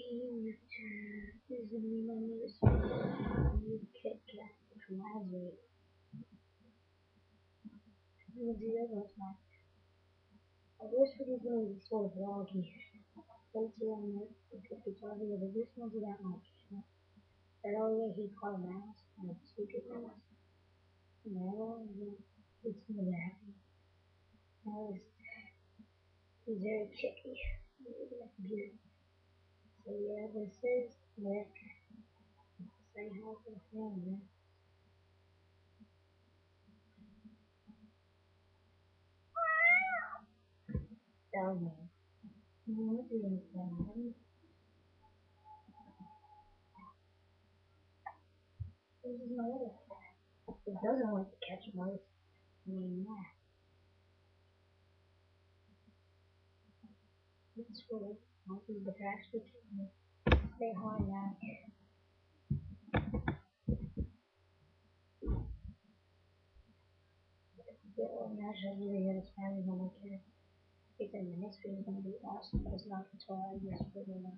This is gonna be my new Kit Kat from mousy. I'm gonna do that one time. I wish for these ones is sort of vloggy. Later on the cookie vloggy, but this one's that much. But earlier he called a mouse, and a secret mouse. No, it's in the back. Now he's very chicky. So yeah, this is Rick. Say hi to the family. Tell me. What do you say? This is my other cat. It doesn't like to catch mice. I mean, yeah. It's cool. Monkeys, but they're actually cute. Say hi now. Yeah, well, naturally, you're gonna spend it on my kid. Because the next video is gonna be awesome, but it's not tutorial. Just video.